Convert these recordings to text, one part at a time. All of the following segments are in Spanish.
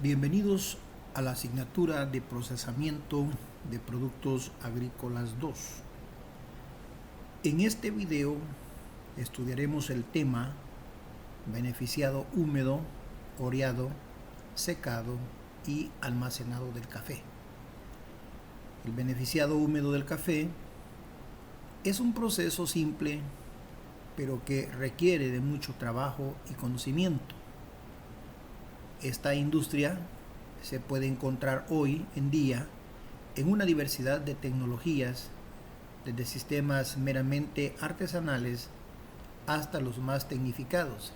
Bienvenidos a la asignatura de procesamiento de productos agrícolas 2. En este video estudiaremos el tema beneficiado húmedo, oreado, secado y almacenado del café. El beneficiado húmedo del café es un proceso simple, pero que requiere de mucho trabajo y conocimiento. Esta industria se puede encontrar hoy en día en una diversidad de tecnologías, desde sistemas meramente artesanales hasta los más tecnificados,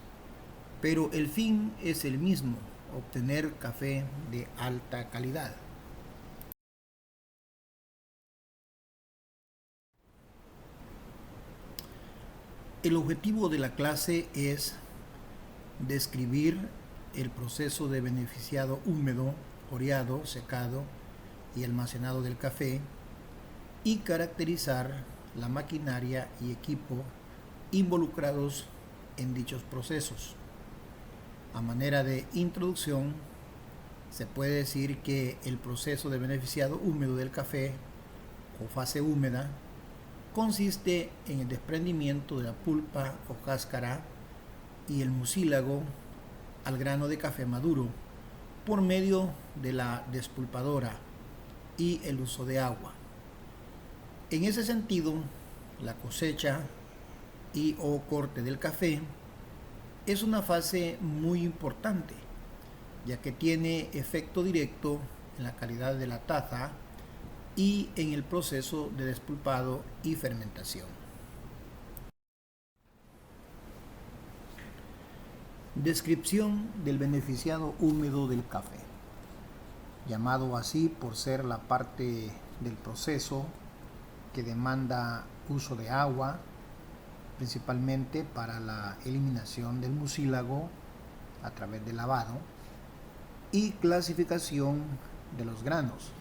pero el fin es el mismo: obtener café de alta calidad. El objetivo de la clase es describir el proceso de beneficiado húmedo, oreado, secado y almacenado del café y caracterizar la maquinaria y equipo involucrados en dichos procesos. A manera de introducción, se puede decir que el proceso de beneficiado húmedo del café o fase húmeda consiste en el desprendimiento de la pulpa o cáscara y el mucílago al grano de café maduro por medio de la despulpadora y el uso de agua. En ese sentido, la cosecha y o corte del café es una fase muy importante, ya que tiene efecto directo en la calidad de la taza y en el proceso de despulpado y fermentación. Descripción del beneficiado húmedo del café, llamado así por ser la parte del proceso que demanda uso de agua, principalmente para la eliminación del mucílago a través del lavado y clasificación de los granos.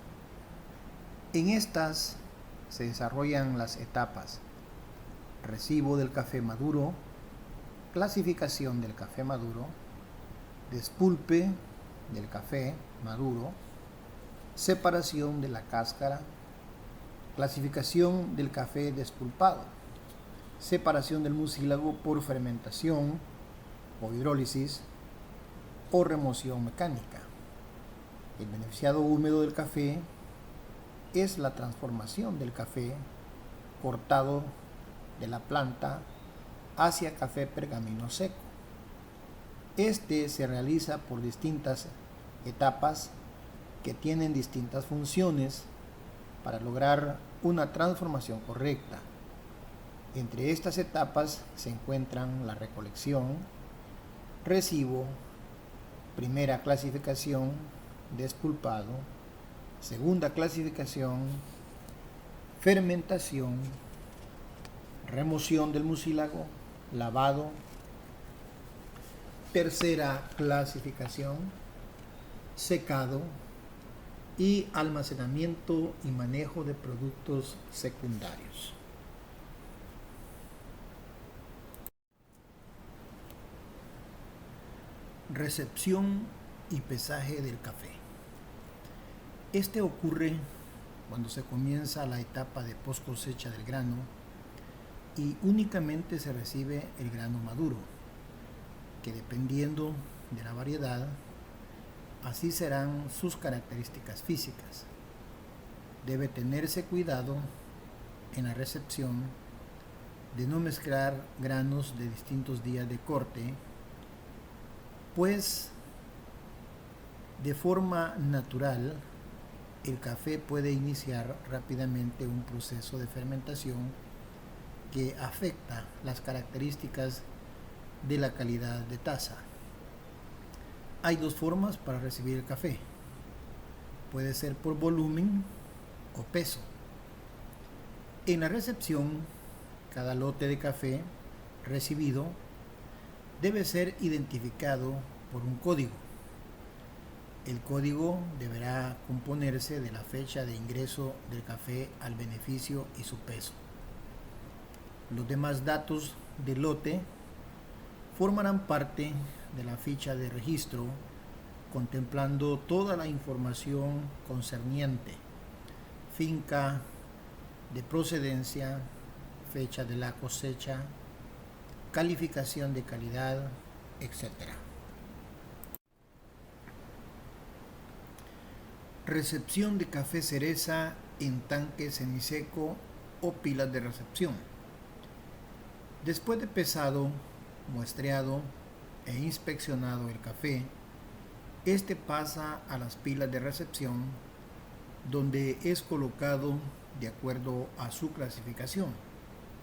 En estas se desarrollan las etapas: recibo del café maduro, clasificación del café maduro, despulpe del café maduro, separación de la cáscara, clasificación del café despulpado, separación del mucílago por fermentación o hidrólisis o remoción mecánica. El beneficiado húmedo del café es la transformación del café cortado de la planta hacia café pergamino seco. Este se realiza por distintas etapas que tienen distintas funciones para lograr una transformación correcta. Entre estas etapas se encuentran la recolección, recibo, primera clasificación, despulpado, segunda clasificación, fermentación, remoción del mucílago, lavado, tercera clasificación, secado y almacenamiento y manejo de productos secundarios. Recepción y pesaje del café. Este ocurre cuando se comienza la etapa de post cosecha del grano y únicamente se recibe el grano maduro, que dependiendo de la variedad, así serán sus características físicas. Debe tenerse cuidado en la recepción de no mezclar granos de distintos días de corte, pues de forma natural el café puede iniciar rápidamente un proceso de fermentación que afecta las características de la calidad de taza. Hay dos formas para recibir el café: puede ser por volumen o peso. En la recepción, cada lote de café recibido debe ser identificado por un código. El código deberá componerse de la fecha de ingreso del café al beneficio y su peso. Los demás datos del lote formarán parte de la ficha de registro contemplando toda la información concerniente: finca de procedencia, fecha de la cosecha, calificación de calidad, etc. Recepción de café cereza en tanque semiseco o pilas de recepción. Después de pesado, muestreado e inspeccionado el café, este pasa a las pilas de recepción, donde es colocado de acuerdo a su clasificación,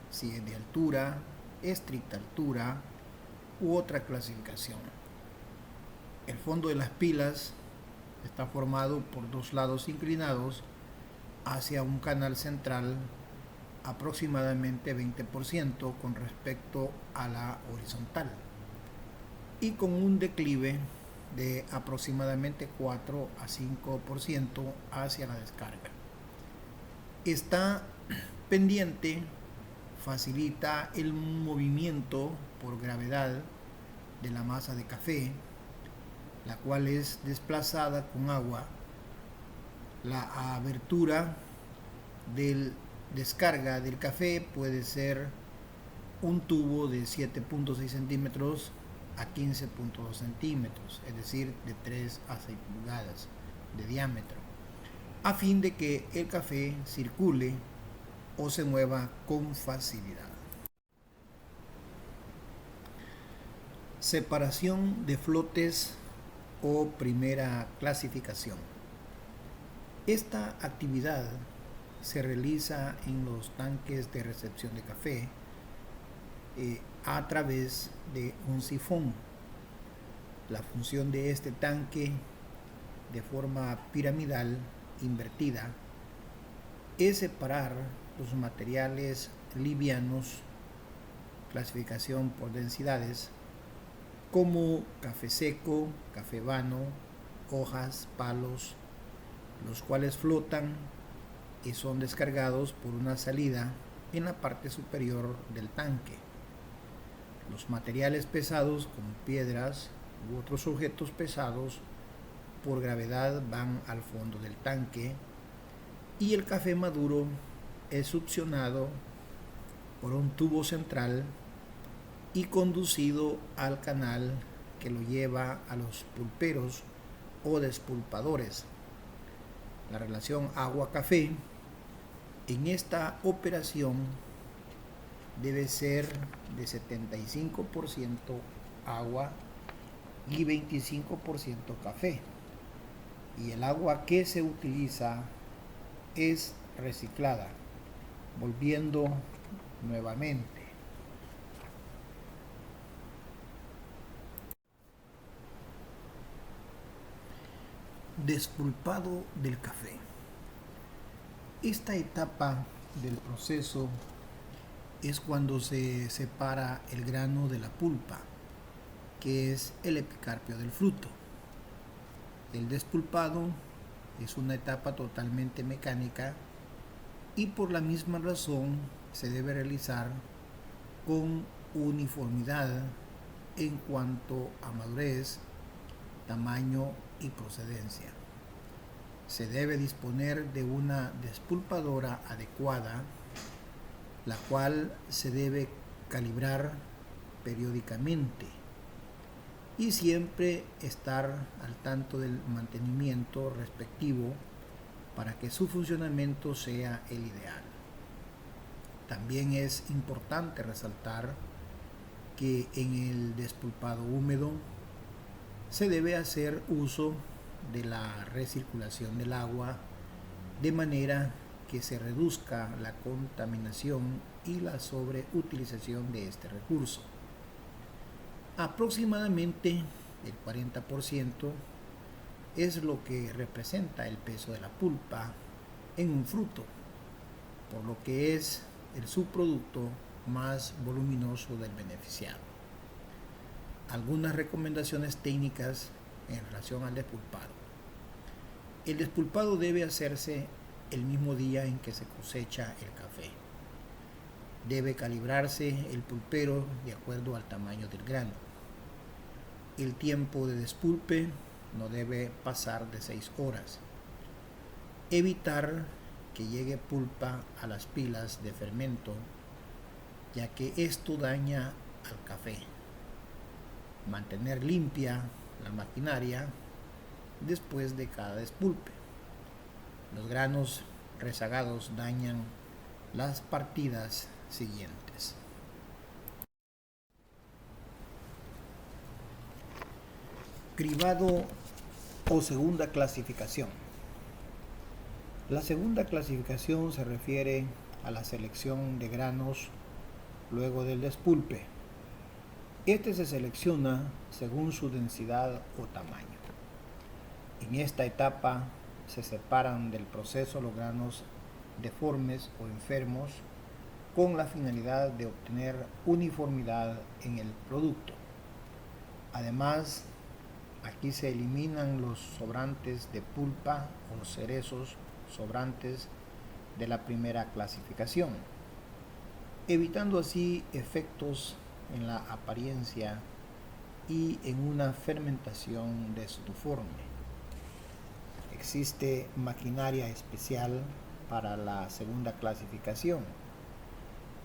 si es de altura, estricta altura u otra clasificación. El fondo de las pilas está formado por dos lados inclinados hacia un canal central aproximadamente 20% con respecto a la horizontal y con un declive de aproximadamente 4 a 5% hacia la descarga. Esta pendiente facilita el movimiento por gravedad de la masa de café, la cual es desplazada con agua. La abertura de descarga del café puede ser un tubo de 7.6 centímetros a 15.2 centímetros, es decir, de 3 a 6 pulgadas de diámetro, a fin de que el café circule o se mueva con facilidad. Separación de flotes o primera clasificación. Esta actividad se realiza en los tanques de recepción de café a través de un sifón. La función de este tanque, de forma piramidal invertida, es separar los materiales livianos, clasificación por densidades, como café seco, café vano, hojas, palos, los cuales flotan y son descargados por una salida en la parte superior del tanque. Los materiales pesados, como piedras u otros objetos pesados, por gravedad van al fondo del tanque, y el café maduro es succionado por un tubo central y conducido al canal que lo lleva a los pulperos o despulpadores. La relación agua-café en esta operación debe ser de 75% agua y 25% café, y el agua que se utiliza es reciclada, volviendo nuevamente. Despulpado del café. Esta etapa del proceso es cuando se separa el grano de la pulpa, que es el epicarpio del fruto. El despulpado es una etapa totalmente mecánica y por la misma razón se debe realizar con uniformidad en cuanto a madurez, tamaño y procedencia. Se debe disponer de una despulpadora adecuada, la cual se debe calibrar periódicamente y siempre estar al tanto del mantenimiento respectivo para que su funcionamiento sea el ideal. También es importante resaltar que en el despulpado húmedo se debe hacer uso de la recirculación del agua de manera que se reduzca la contaminación y la sobreutilización de este recurso. Aproximadamente el 40% es lo que representa el peso de la pulpa en un fruto, por lo que es el subproducto más voluminoso del beneficiado. Algunas recomendaciones técnicas en relación al despulpado. El despulpado debe hacerse el mismo día en que se cosecha el café. Debe calibrarse el pulpero de acuerdo al tamaño del grano. El tiempo de despulpe no debe pasar de 6 horas. Evitar que llegue pulpa a las pilas de fermento, ya que esto daña al café. Mantener limpia la maquinaria después de cada despulpe. Los granos rezagados dañan las partidas siguientes. Cribado o segunda clasificación. La segunda clasificación se refiere a la selección de granos luego del despulpe. Este se selecciona según su densidad o tamaño. En esta etapa se separan del proceso los granos deformes o enfermos con la finalidad de obtener uniformidad en el producto. Además, aquí se eliminan los sobrantes de pulpa o cerezos sobrantes de la primera clasificación, evitando así efectos en la apariencia y en una fermentación desuniforme. Existe maquinaria especial para la segunda clasificación.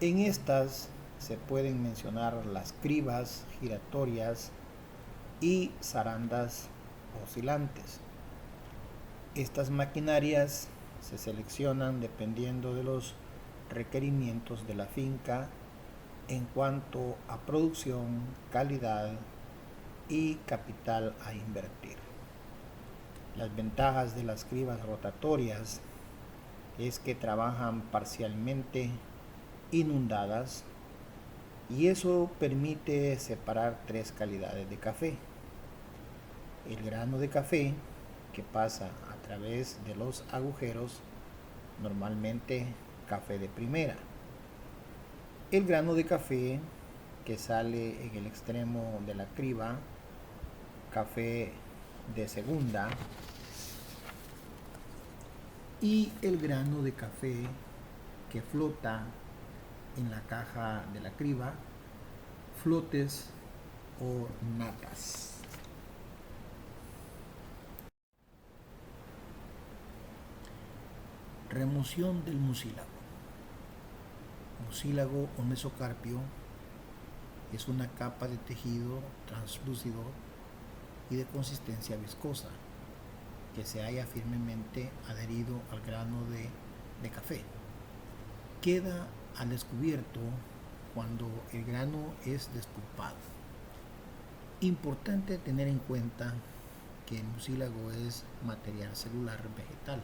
En estas se pueden mencionar las cribas giratorias y zarandas oscilantes. Estas maquinarias se seleccionan dependiendo de los requerimientos de la finca en cuanto a producción, calidad y capital a invertir. Las ventajas de las cribas rotatorias es que trabajan parcialmente inundadas y eso permite separar 3 calidades de café. El grano de café que pasa a través de los agujeros, normalmente café de primera. El grano de café que sale en el extremo de la criba, café de segunda. Y el grano de café que flota en la caja de la criba, flotes o natas. Remoción del mucílago. Mucílago o mesocarpio es una capa de tejido translúcido y de consistencia viscosa que se halla firmemente adherido al grano de café. Queda al descubierto cuando el grano es despulpado. Importante tener en cuenta que el mucílago es material celular vegetal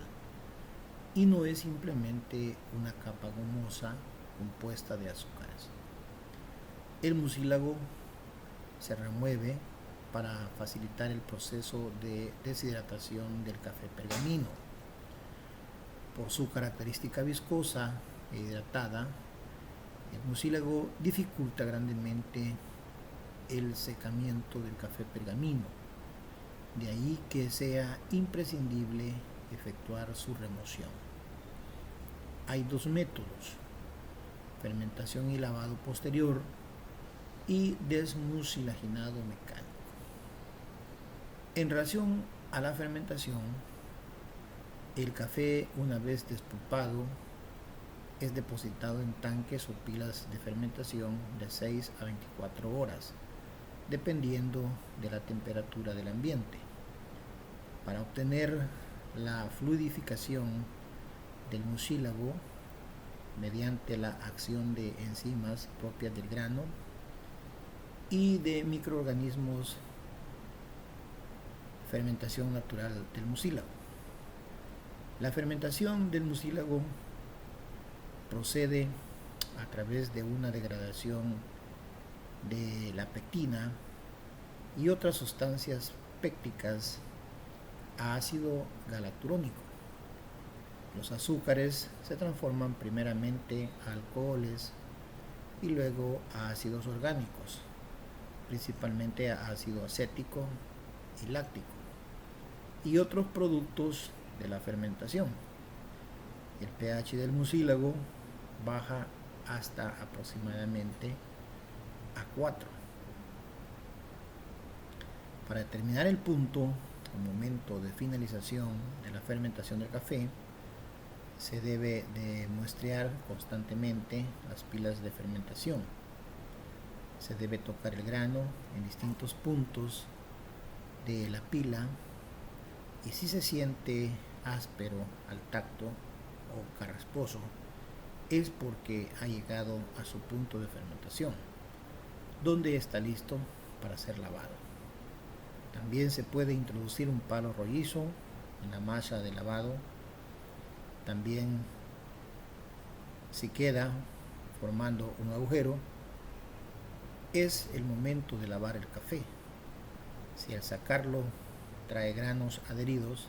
y no es simplemente una capa gomosa compuesta de azúcares. El mucílago se remueve para facilitar el proceso de deshidratación del café pergamino. Por su característica viscosa e hidratada, el mucílago dificulta grandemente el secamiento del café pergamino. De ahí que sea imprescindible efectuar su remoción. Hay 2 métodos: fermentación y lavado posterior y desmucilaginado mecánico. En relación a la fermentación, el café, una vez despulpado, es depositado en tanques o pilas de fermentación de 6 a 24 horas, dependiendo de la temperatura del ambiente. Para obtener la fluidificación del mucílago mediante la acción de enzimas propias del grano y de microorganismos, fermentación natural del mucílago. La fermentación del mucílago procede a través de una degradación de la pectina y otras sustancias pécticas a ácido galacturónico. Los azúcares se transforman primeramente a alcoholes y luego a ácidos orgánicos, principalmente a ácido acético y láctico, y otros productos de la fermentación. El pH del mucílago baja hasta aproximadamente a 4. Para determinar el punto al momento de finalización de la fermentación del café, se debe de muestrear constantemente las pilas de fermentación. Se debe tocar el grano en distintos puntos de la pila, y si se siente áspero al tacto o carrasposo, es porque ha llegado a su punto de fermentación, donde está listo para ser lavado. También se puede introducir un palo rollizo en la masa de lavado. También, si queda formando un agujero, es el momento de lavar el café. Si al sacarlo trae granos adheridos,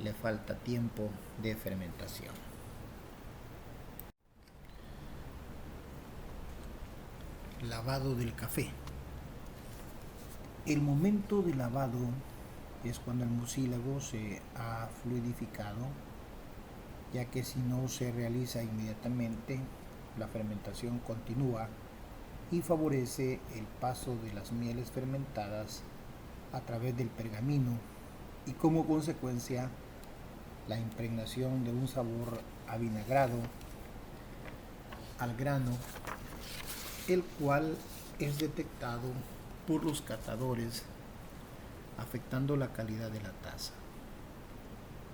le falta tiempo de fermentación. Lavado del café. El momento de lavado es cuando el mucílago se ha fluidificado, ya que si no se realiza inmediatamente, la fermentación continúa y favorece el paso de las mieles fermentadas a través del pergamino, y como consecuencia la impregnación de un sabor avinagrado al grano, el cual es detectado por los catadores, afectando la calidad de la taza.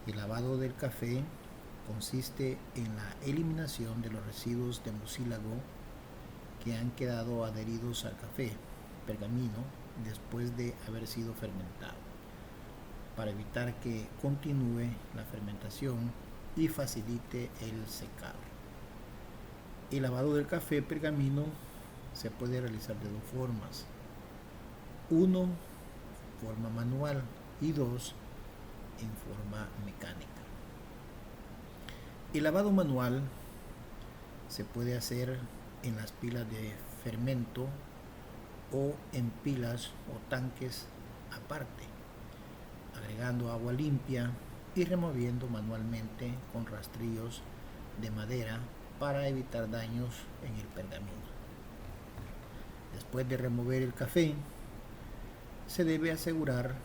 El lavado del café consiste en la eliminación de los residuos de mucílago que han quedado adheridos al café pergamino después de haber sido fermentado, para evitar que continúe la fermentación y facilite el secado. El lavado del café pergamino se puede realizar de dos formas: uno, forma manual, y dos, en forma mecánica. El lavado manual se puede hacer en las pilas de fermento o en pilas o tanques aparte, agregando agua limpia y removiendo manualmente con rastrillos de madera para evitar daños en el pergamino. Después de remover el café, se debe asegurar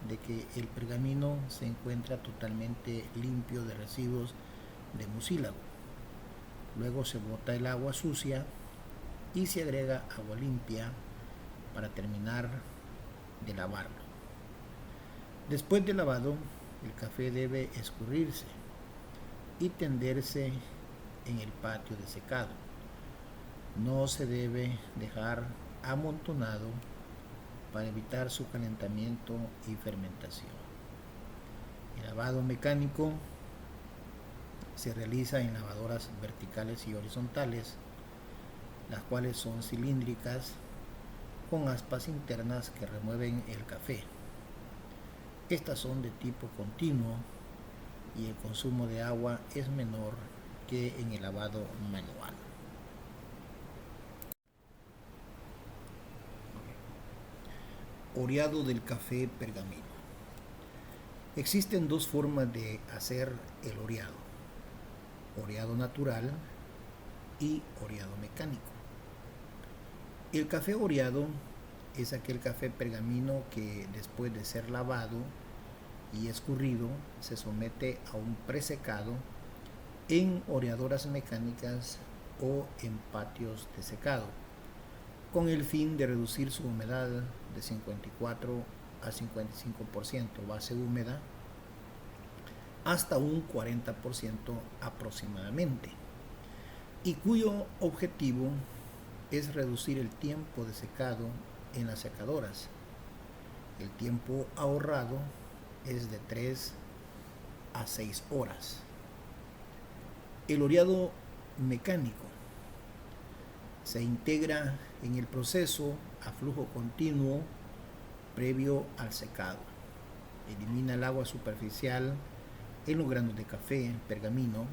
de que el pergamino se encuentra totalmente limpio de residuos de mucílago. Luego se bota el agua sucia y se agrega agua limpia para terminar de lavarlo. Después de lavado, el café debe escurrirse y tenderse en el patio de secado. No se debe dejar amontonado para evitar su calentamiento y fermentación. El lavado mecánico se realiza en lavadoras verticales y horizontales, las cuales son cilíndricas con aspas internas que remueven el café. Estas son de tipo continuo y el consumo de agua es menor que en el lavado manual. Oreado del café pergamino. Existen dos formas de hacer el oreado: oreado natural y oreado mecánico. El café oreado es aquel café pergamino que, después de ser lavado y escurrido, se somete a un presecado en oreadoras mecánicas o en patios de secado, con el fin de reducir su humedad de 54 a 55% base húmeda hasta un 40% aproximadamente, y cuyo objetivo es reducir el tiempo de secado en las secadoras. El tiempo ahorrado es de 3 a 6 horas. El oreado mecánico se integra en el proceso a flujo continuo previo al secado. Elimina el agua superficial en los granos de café pergamino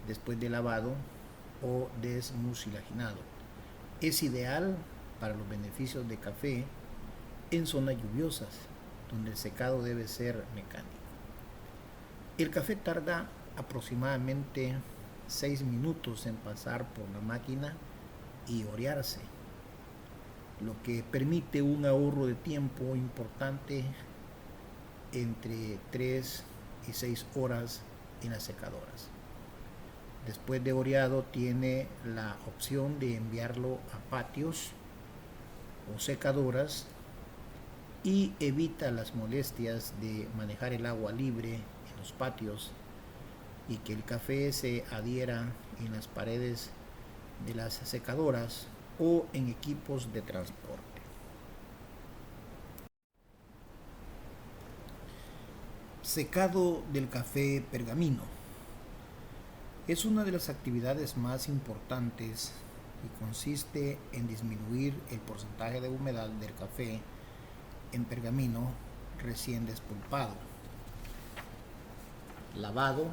después de lavado o desmucilaginado. Es ideal para los beneficios de café en zonas lluviosas, donde el secado debe ser mecánico. El café tarda aproximadamente 6 minutos en pasar por la máquina y orearse, lo que permite un ahorro de tiempo importante entre 3 y 6 horas en las secadoras. Después de oreado tiene la opción de enviarlo a patios o secadoras y evita las molestias de manejar el agua libre en los patios y que el café se adhiera en las paredes de las secadoras o en equipos de transporte. Secado del café pergamino. Es una de las actividades más importantes y consiste en disminuir el porcentaje de humedad del café en pergamino recién despulpado, lavado,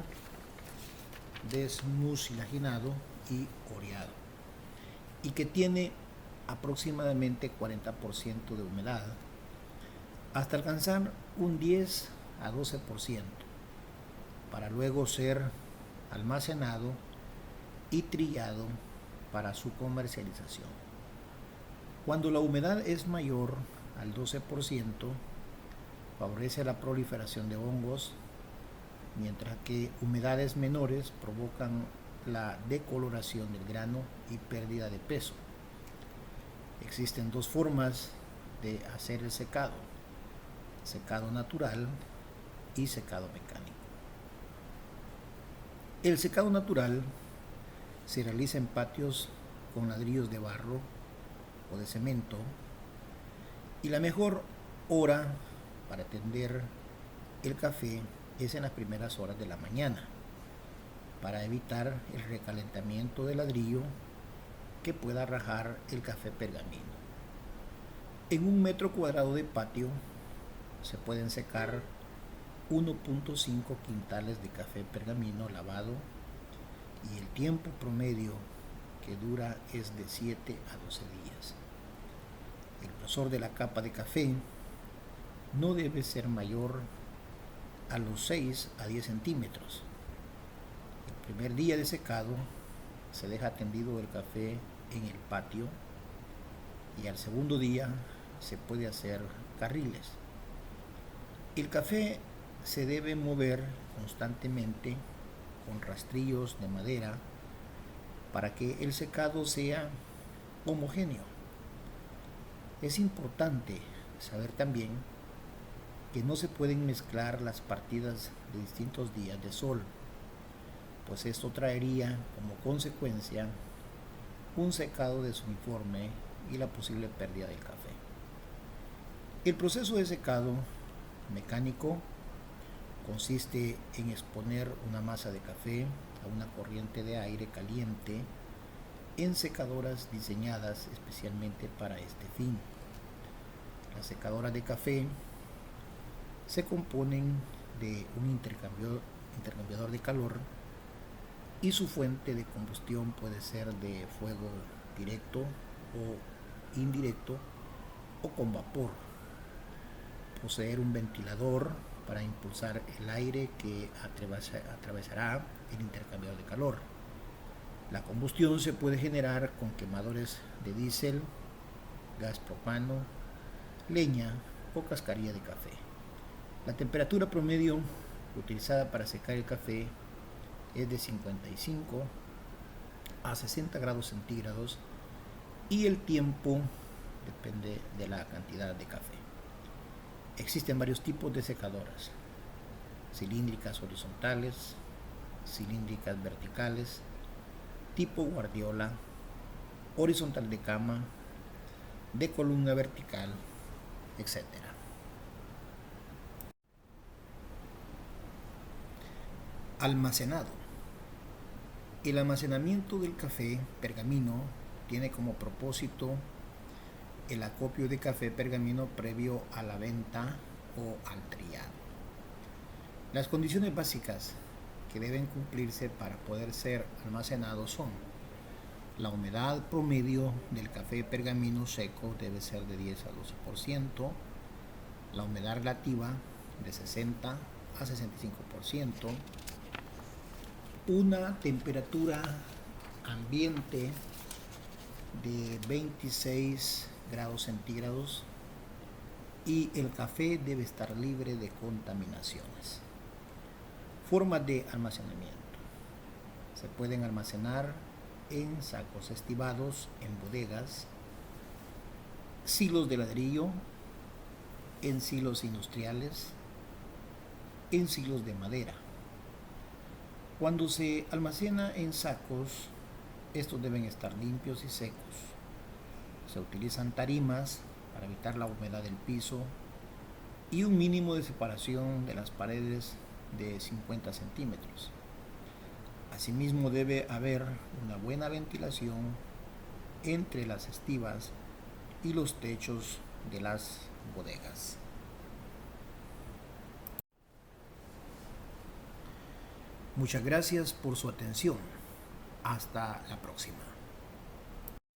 desmucilaginado y oreado, y que tiene aproximadamente 40% de humedad, hasta alcanzar un 10 a 12%, para luego ser almacenado y trillado para su comercialización. Cuando la humedad es mayor al 12%, favorece la proliferación de hongos, mientras que humedades menores provocan la decoloración del grano y pérdida de peso. Existen dos formas de hacer el secado: secado natural y secado mecánico. El secado natural se realiza en patios con ladrillos de barro o de cemento, y la mejor hora para tender el café es en las primeras horas de la mañana, para evitar el recalentamiento del ladrillo que pueda rajar el café pergamino. En 1 metro cuadrado de patio se pueden secar 1.5 quintales de café pergamino lavado, y el tiempo promedio que dura es de 7 a 12 días. El grosor de la capa de café no debe ser mayor a los 6 a 10 centímetros. El primer día de secado se deja tendido el café en el patio, y al segundo día se puede hacer carriles. El café se debe mover constantemente con rastrillos de madera para que el secado sea homogéneo. Es importante saber también que no se pueden mezclar las partidas de distintos días de sol, pues esto traería como consecuencia un secado desuniforme y la posible pérdida del café. El proceso de secado mecánico consiste en exponer una masa de café a una corriente de aire caliente en secadoras diseñadas especialmente para este fin. Las secadoras de café se componen de un intercambiador de calor, y su fuente de combustión puede ser de fuego directo o indirecto o con vapor. Poseer un ventilador para impulsar el aire que atravesará el intercambiador de calor. La combustión se puede generar con quemadores de diésel, gas propano, leña o cascarilla de café. La temperatura promedio utilizada para secar el café es de 55 a 60 grados centígrados, y el tiempo depende de la cantidad de café. Existen varios tipos de secadoras: cilíndricas horizontales, cilíndricas verticales, tipo guardiola, horizontal de cama, de columna vertical, etc. Almacenado. El almacenamiento del café pergamino tiene como propósito el acopio de café pergamino previo a la venta o al trillado. Las condiciones básicas que deben cumplirse para poder ser almacenado son: la humedad promedio del café pergamino seco debe ser de 10 a 12%, la humedad relativa de 60 a 65%, una temperatura ambiente de 26 grados centígrados, y el café debe estar libre de contaminaciones. Formas de almacenamiento. Se pueden almacenar en sacos estivados, en bodegas, silos de ladrillo, en silos industriales, en silos de madera. Cuando se almacena en sacos, estos deben estar limpios y secos. Se utilizan tarimas para evitar la humedad del piso y un mínimo de separación de las paredes de 50 centímetros. Asimismo, debe haber una buena ventilación entre las estivas y los techos de las bodegas. Muchas gracias por su atención. Hasta la próxima.